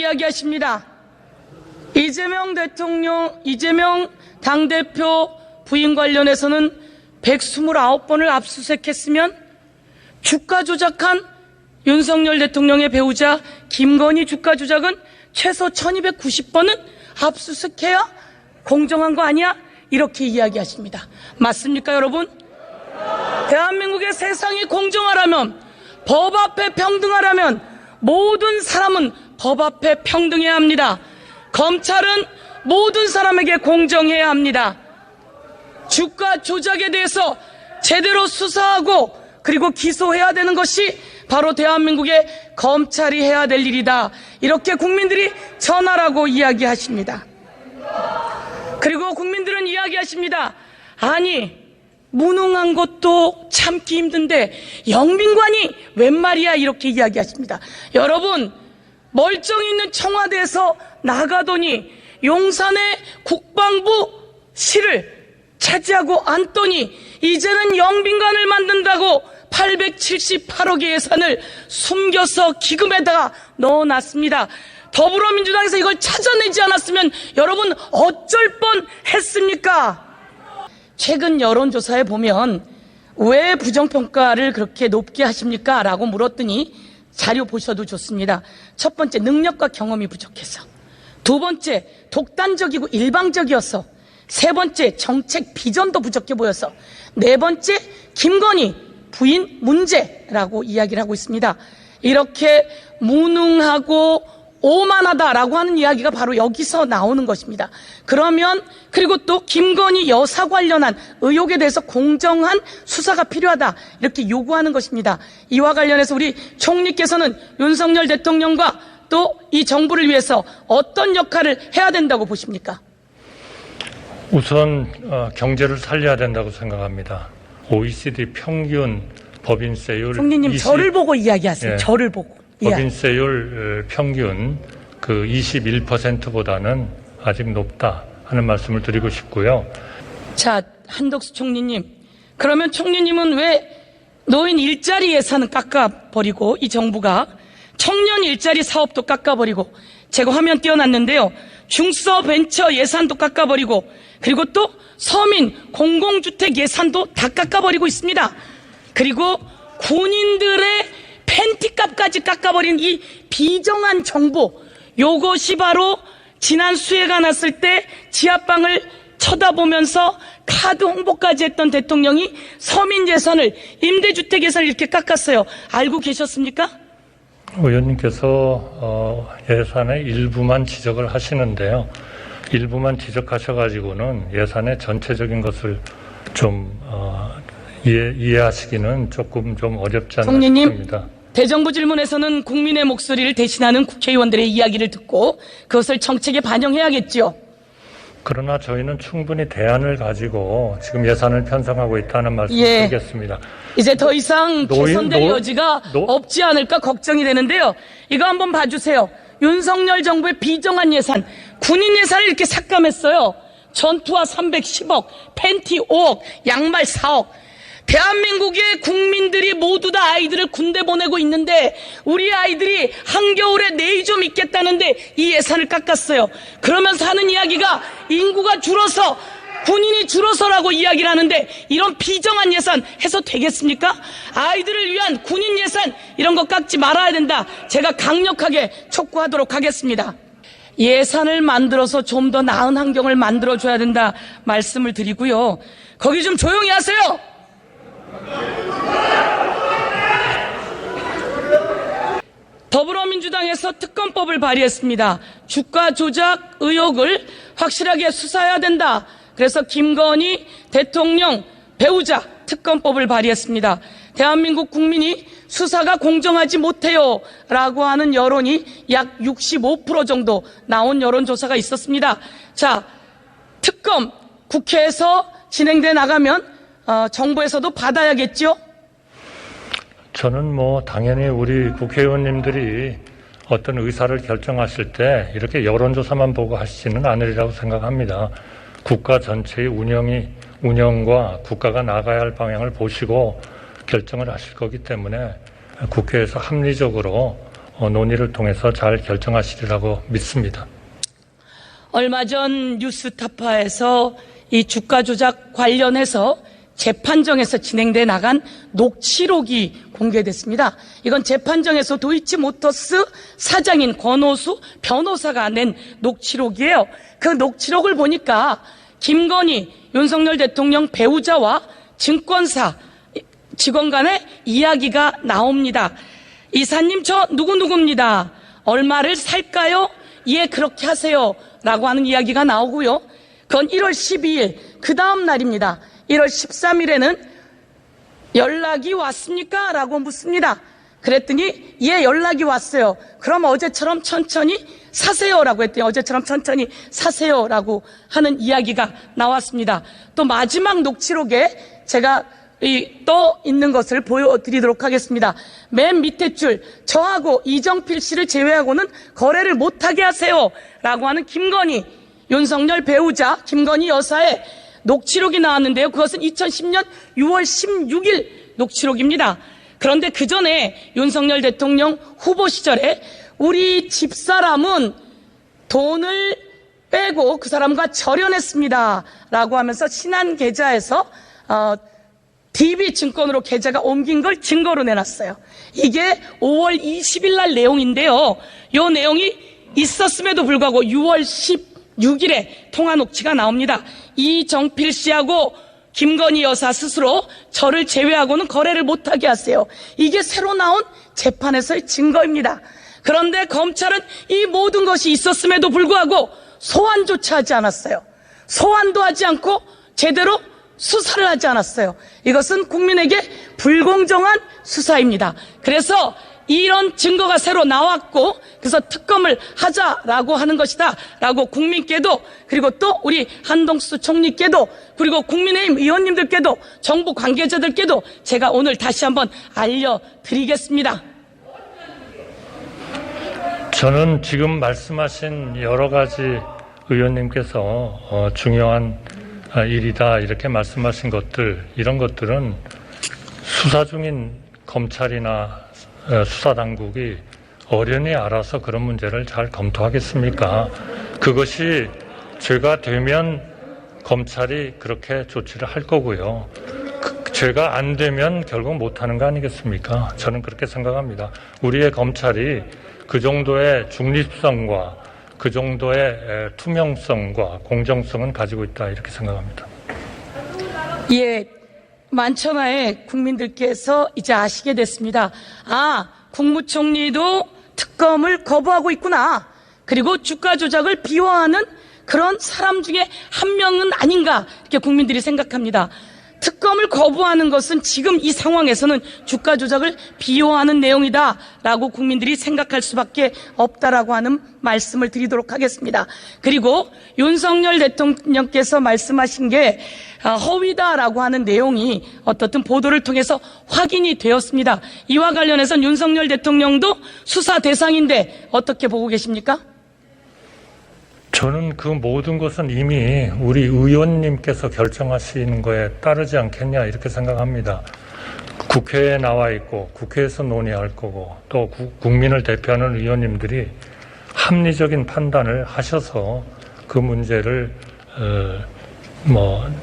이야기하십니다. 이재명 당대표 부인 관련해서는 129번을 압수수색했으면 주가 조작한 윤석열 대통령의 배우자 김건희 주가 조작은 최소 1290번은 압수수색해야 공정한 거 아니야? 이렇게 이야기하십니다. 맞습니까, 여러분? 대한민국의 세상이 공정하라면, 법 앞에 평등하라면 모든 사람은 법 앞에 평등해야 합니다. 검찰은 모든 사람에게 공정해야 합니다. 주가 조작에 대해서 제대로 수사하고 그리고 기소해야 되는 것이 바로 대한민국의 검찰이 해야 될 일이다. 이렇게 국민들이 전하라고 이야기하십니다. 그리고 국민들은 이야기하십니다. 아니, 무능한 것도 참기 힘든데 영빈관이 웬 말이야, 이렇게 이야기하십니다. 여러분, 멀쩡히 있는 청와대에서 나가더니 용산의 국방부실을 차지하고 앉더니 이제는 영빈관을 만든다고 878억의 예산을 숨겨서 기금에다가 넣어놨습니다. 더불어민주당에서 이걸 찾아내지 않았으면 여러분 어쩔 뻔했습니까? 최근 여론조사에 보면 왜 부정평가를 그렇게 높게 하십니까? 라고 물었더니 자료 보셔도 좋습니다. 첫 번째, 능력과 경험이 부족해서. 두 번째, 독단적이고 일방적이어서. 세 번째, 정책 비전도 부족해 보여서. 네 번째, 김건희 부인 문제라고 이야기를 하고 있습니다. 이렇게 무능하고 오만하다라고 하는 이야기가 바로 여기서 나오는 것입니다. 그러면 그리고 또 김건희 여사 관련한 의혹에 대해서 공정한 수사가 필요하다, 이렇게 요구하는 것입니다. 이와 관련해서 우리 총리께서는 윤석열 대통령과 또 이 정부를 위해서 어떤 역할을 해야 된다고 보십니까? 우선 경제를 살려야 된다고 생각합니다. OECD 평균 법인세율 총리님, 저를 보고 이야기하세요. 예, 저를 보고. 법인세율 평균 그 21%보다는 아직 높다 하는 말씀을 드리고 싶고요. 자, 한덕수 총리님, 그러면 총리님은 왜 노인 일자리 예산은 깎아버리고 이 정부가 청년 일자리 사업도 깎아버리고, 제가 화면 띄워놨는데요, 중소벤처 예산도 깎아버리고, 그리고 또 서민 공공주택 예산도 다 깎아버리고 있습니다. 그리고 군인들의 팬티값까지 깎아버린 이 비정한 정부, 요것이 바로 지난 수해가 났을 때 지하방을 쳐다보면서 카드 홍보까지 했던 대통령이 서민 예산을, 임대주택 예산을 이렇게 깎았어요. 알고 계셨습니까? 의원님께서 예산의 일부만 지적을 하시는데요. 일부만 지적하셔가지고는 예산의 전체적인 것을 좀 이해하시기는 조금 좀 어렵지 않나 싶습니다. 대정부 질문에서는 국민의 목소리를 대신하는 국회의원들의 이야기를 듣고 그것을 정책에 반영해야겠죠. 그러나 저희는 충분히 대안을 가지고 지금 예산을 편성하고 있다는 말씀을 드리겠습니다. 이제 더 이상 개선될 여지가 없지 않을까 걱정이 되는데요. 이거 한번 봐주세요. 윤석열 정부의 비정한 예산, 군인 예산을 이렇게 삭감했어요. 전투화 310억, 팬티 5억, 양말 4억. 대한민국의 국민들이 모두 다 아이들을 군대 보내고 있는데 우리 아이들이 한겨울에 내일 좀 있겠다는데 이 예산을 깎았어요. 그러면서 하는 이야기가 인구가 줄어서, 군인이 줄어서라고 이야기를 하는데 이런 비정한 예산 해서 되겠습니까? 아이들을 위한 군인 예산, 이런 거 깎지 말아야 된다. 제가 강력하게 촉구하도록 하겠습니다. 예산을 만들어서 좀 더 나은 환경을 만들어줘야 된다 말씀을 드리고요. 거기 좀 조용히 하세요. 더불어민주당에서 특검법을 발의했습니다. 주가 조작 의혹을 확실하게 수사해야 된다. 그래서 김건희 대통령 배우자 특검법을 발의했습니다. 대한민국 국민이 수사가 공정하지 못해요 라고 하는 여론이 약 65% 정도 나온 여론조사가 있었습니다. 자, 특검 국회에서 진행돼 나가면 정부에서도 받아야겠죠? 저는 당연히 우리 국회의원님들이 어떤 의사를 결정하실 때 이렇게 여론조사만 보고 하시지는 않으리라고 생각합니다. 국가 전체의 운영과 국가가 나가야 할 방향을 보시고 결정을 하실 거기 때문에 국회에서 합리적으로 논의를 통해서 잘 결정하시리라고 믿습니다. 얼마 전 뉴스타파에서 이 주가 조작 관련해서 재판정에서 진행돼 나간 녹취록이 공개됐습니다. 이건 재판정에서 도이치모터스 사장인 권오수 변호사가 낸 녹취록이에요. 그 녹취록을 보니까 김건희, 윤석열 대통령 배우자와 증권사 직원 간의 이야기가 나옵니다. 이사님, 저 누구누구입니다. 얼마를 살까요? 예, 그렇게 하세요. 라고 하는 이야기가 나오고요. 그건 1월 12일, 그 다음 날입니다. 1월 13일에는 연락이 왔습니까? 라고 묻습니다. 그랬더니 예, 연락이 왔어요. 그럼 어제처럼 천천히 사세요. 라고 했더니 어제처럼 천천히 사세요. 라고 하는 이야기가 나왔습니다. 또 마지막 녹취록에 제가 떠 있는 것을 보여드리도록 하겠습니다. 맨 밑에 줄, 저하고 이정필 씨를 제외하고는 거래를 못하게 하세요. 라고 하는 김건희, 윤석열 배우자 김건희 여사의 녹취록이 나왔는데요. 그것은 2010년 6월 16일 녹취록입니다. 그런데 그 전에 윤석열 대통령 후보 시절에 우리 집사람은 돈을 빼고 그 사람과 절연했습니다. 라고 하면서 신한 계좌에서 DB증권으로 계좌가 옮긴 걸 증거로 내놨어요. 이게 5월 20일 날 내용인데요. 이 내용이 있었음에도 불구하고 6월 16일에 통화 녹취가 나옵니다. 이정필 씨하고 김건희 여사 스스로 저를 제외하고는 거래를 못하게 하세요. 이게 새로 나온 재판에서의 증거입니다. 그런데 검찰은 이 모든 것이 있었음에도 불구하고 소환조차 하지 않았어요. 소환도 하지 않고 제대로 수사를 하지 않았어요. 이것은 국민에게 불공정한 수사입니다. 그래서 이런 증거가 새로 나왔고 그래서 특검을 하자라고 하는 것이다 라고 국민께도, 그리고 또 우리 한동수 총리께도, 그리고 국민의힘 의원님들께도, 정부 관계자들께도 제가 오늘 다시 한번 알려드리겠습니다. 저는 지금 말씀하신 여러 가지 의원님께서 중요한 일이다 이렇게 말씀하신 것들, 이런 것들은 수사 중인 검찰이나 수사당국이 어련히 알아서 그런 문제를 잘 검토하겠습니까? 그것이 죄가 되면 검찰이 그렇게 조치를 할 거고요. 죄가 안 되면 결국 못하는 거 아니겠습니까? 저는 그렇게 생각합니다. 우리의 검찰이 그 정도의 중립성과 그 정도의 투명성과 공정성은 가지고 있다 이렇게 생각합니다. 예, 만천하에 국민들께서 이제 아시게 됐습니다. 아, 국무총리도 특검을 거부하고 있구나. 그리고 주가 조작을 비호하는 그런 사람 중에 한 명은 아닌가 이렇게 국민들이 생각합니다. 특검을 거부하는 것은 지금 이 상황에서는 주가 조작을 비호하는 내용이다라고 국민들이 생각할 수밖에 없다라고 하는 말씀을 드리도록 하겠습니다. 그리고 윤석열 대통령께서 말씀하신 게 허위다라고 하는 내용이 어떻든 보도를 통해서 확인이 되었습니다. 이와 관련해서는 윤석열 대통령도 수사 대상인데 어떻게 보고 계십니까? 저는 그 모든 것은 이미 우리 의원님께서 결정하시는 거에 따르지 않겠냐 이렇게 생각합니다. 국회에 나와 있고 국회에서 논의할 거고 또 국민을 대표하는 의원님들이 합리적인 판단을 하셔서 그 문제를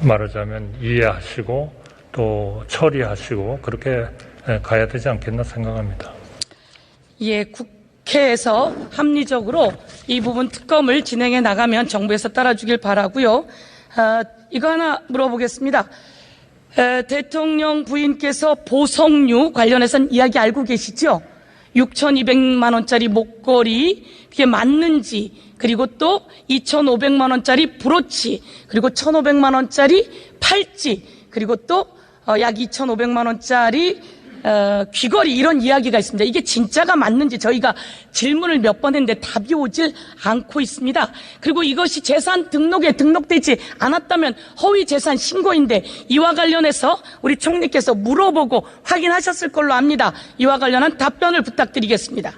말하자면 이해하시고 또 처리하시고 그렇게 가야 되지 않겠나 생각합니다. 예, 국회에서 합리적으로 이 부분 특검을 진행해 나가면 정부에서 따라주길 바라고요. 이거 하나 물어보겠습니다. 대통령 부인께서 보석류 관련해서는 이야기 알고 계시죠? 6,200만 원짜리 목걸이 그게 맞는지, 그리고 또 2,500만 원짜리 브로치, 그리고 1,500만 원짜리 팔찌, 그리고 또 약 2,500만 원짜리 귀걸이, 이런 이야기가 있습니다. 이게 진짜가 맞는지 저희가 질문을 몇 번 했는데 답이 오질 않고 있습니다. 그리고 이것이 재산 등록에 등록되지 않았다면 허위 재산 신고인데 이와 관련해서 우리 총리께서 물어보고 확인하셨을 걸로 압니다. 이와 관련한 답변을 부탁드리겠습니다.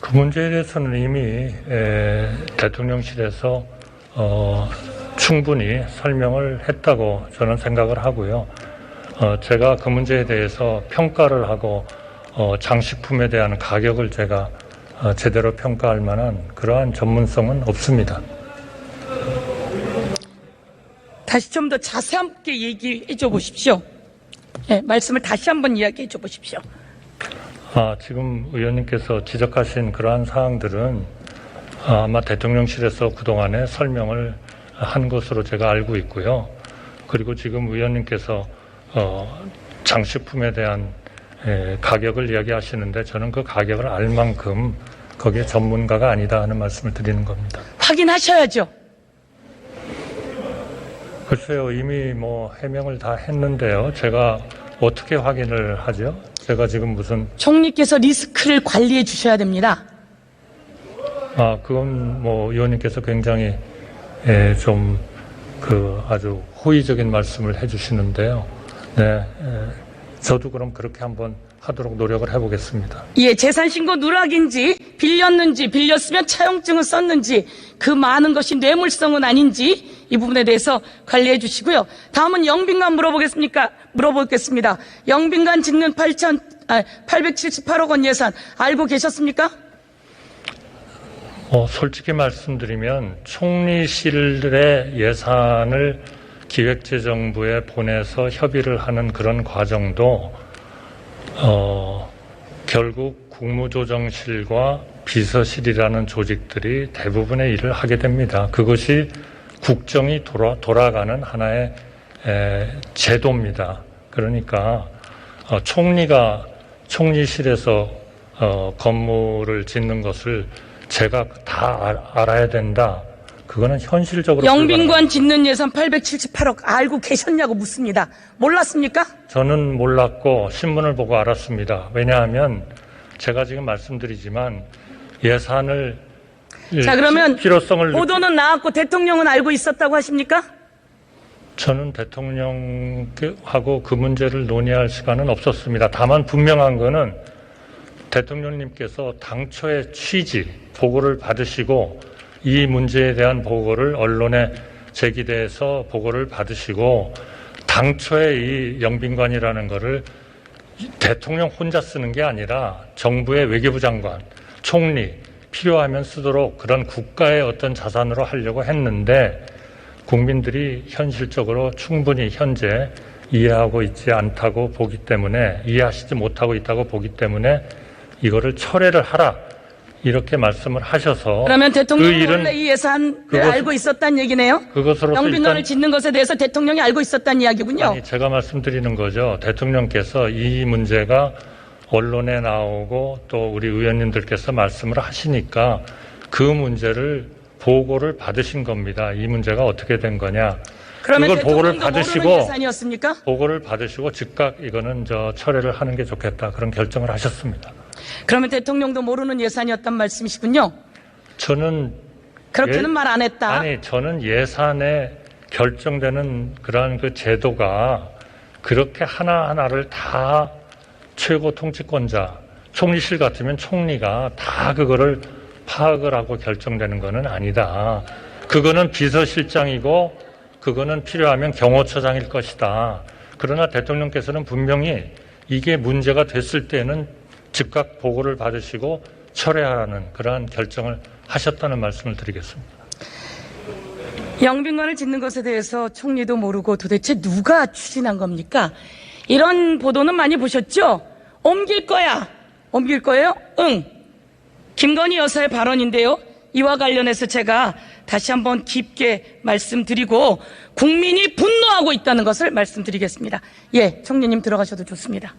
그 문제에 대해서는 이미 대통령실에서 충분히 설명을 했다고 저는 생각을 하고요. 제가 그 문제에 대해서 평가를 하고 장식품에 대한 가격을 제가 제대로 평가할 만한 그러한 전문성은 없습니다. 다시 좀 더 자세하게 얘기해 줘 보십시오. 예, 말씀을 다시 한번 이야기해 줘 보십시오. 지금 의원님께서 지적하신 그러한 사항들은 아마 대통령실에서 그동안에 설명을 한 것으로 제가 알고 있고요. 그리고 지금 의원님께서 장식품에 대한 가격을 이야기하시는데 저는 그 가격을 알 만큼 거기에 전문가가 아니다 하는 말씀을 드리는 겁니다. 확인하셔야죠. 글쎄요, 이미 해명을 다 했는데요. 제가 어떻게 확인을 하죠? 제가 지금 무슨 총리께서 리스크를 관리해 주셔야 됩니다. 그건 의원님께서 굉장히 좀 아주 호의적인 말씀을 해주시는데요. 네, 저도 그럼 그렇게 한번 하도록 노력을 해보겠습니다. 예, 재산신고 누락인지 빌렸는지 빌렸으면 차용증을 썼는지 그 많은 것이 뇌물성은 아닌지 이 부분에 대해서 관리해 주시고요. 다음은 영빈관 물어보겠습니다. 영빈관 짓는 878억 원 예산 알고 계셨습니까? 솔직히 말씀드리면 총리실의 예산을 기획재정부에 보내서 협의를 하는 그런 과정도 결국 국무조정실과 비서실이라는 조직들이 대부분의 일을 하게 됩니다. 그것이 국정이 돌아가는 하나의 제도입니다. 그러니까 총리가 총리실에서 건물을 짓는 것을 제가 다 알아야 된다. 그거는 현실적으로 영빈관 짓는 예산 878억 알고 계셨냐고 묻습니다. 몰랐습니까? 저는 몰랐고 신문을 보고 알았습니다. 왜냐하면 제가 지금 말씀드리지만 예산을 자, 그러면 필요성을 보도는 나왔고 대통령은 알고 있었다고 하십니까? 저는 대통령하고 그 문제를 논의할 시간은 없었습니다. 다만 분명한 거는 대통령님께서 당초의 취지, 보고를 받으시고 이 문제에 대한 보고를 언론에 제기돼서 보고를 받으시고 당초에 이 영빈관이라는 거를 대통령 혼자 쓰는 게 아니라 정부의 외교부 장관, 총리 필요하면 쓰도록 그런 국가의 어떤 자산으로 하려고 했는데 국민들이 현실적으로 충분히 현재 이해하고 있지 않다고 보기 때문에 이해하시지 못하고 있다고 보기 때문에 이거를 철회를 하라 이렇게 말씀을 하셔서 그러면 대통령이 그 일은 원래 이 예산을 알고 있었다는 얘기네요? 그것으로서 영빈관을 짓는 것에 대해서 대통령이 알고 있었다는 이야기군요. 아니, 제가 말씀드리는 거죠. 대통령께서 이 문제가 언론에 나오고 또 우리 의원님들께서 말씀을 하시니까 그 문제를 보고를 받으신 겁니다. 이 문제가 어떻게 된 거냐. 그러면 그걸 보고를 대통령도 받으시고 모르는 예산이었습니까? 보고를 받으시고 즉각 이거는 철회를 하는 게 좋겠다. 그런 결정을 하셨습니다. 그러면 대통령도 모르는 예산이었단 말씀이시군요. 저는 그렇게는 말 안 했다. 아니, 저는 예산에 결정되는 그러한 그 제도가 그렇게 하나하나를 다 최고 통치권자, 총리실 같으면 총리가 다 그거를 파악을 하고 결정되는 거는 아니다. 그거는 비서실장이고 그거는 필요하면 경호처장일 것이다. 그러나 대통령께서는 분명히 이게 문제가 됐을 때는 즉각 보고를 받으시고 철회하라는 그러한 결정을 하셨다는 말씀을 드리겠습니다. 영빈관을 짓는 것에 대해서 총리도 모르고 도대체 누가 추진한 겁니까? 이런 보도는 많이 보셨죠? 옮길 거야. 옮길 거예요? 응. 김건희 여사의 발언인데요. 이와 관련해서 제가 다시 한번 깊게 말씀드리고 국민이 분노하고 있다는 것을 말씀드리겠습니다. 예, 총리님 들어가셔도 좋습니다.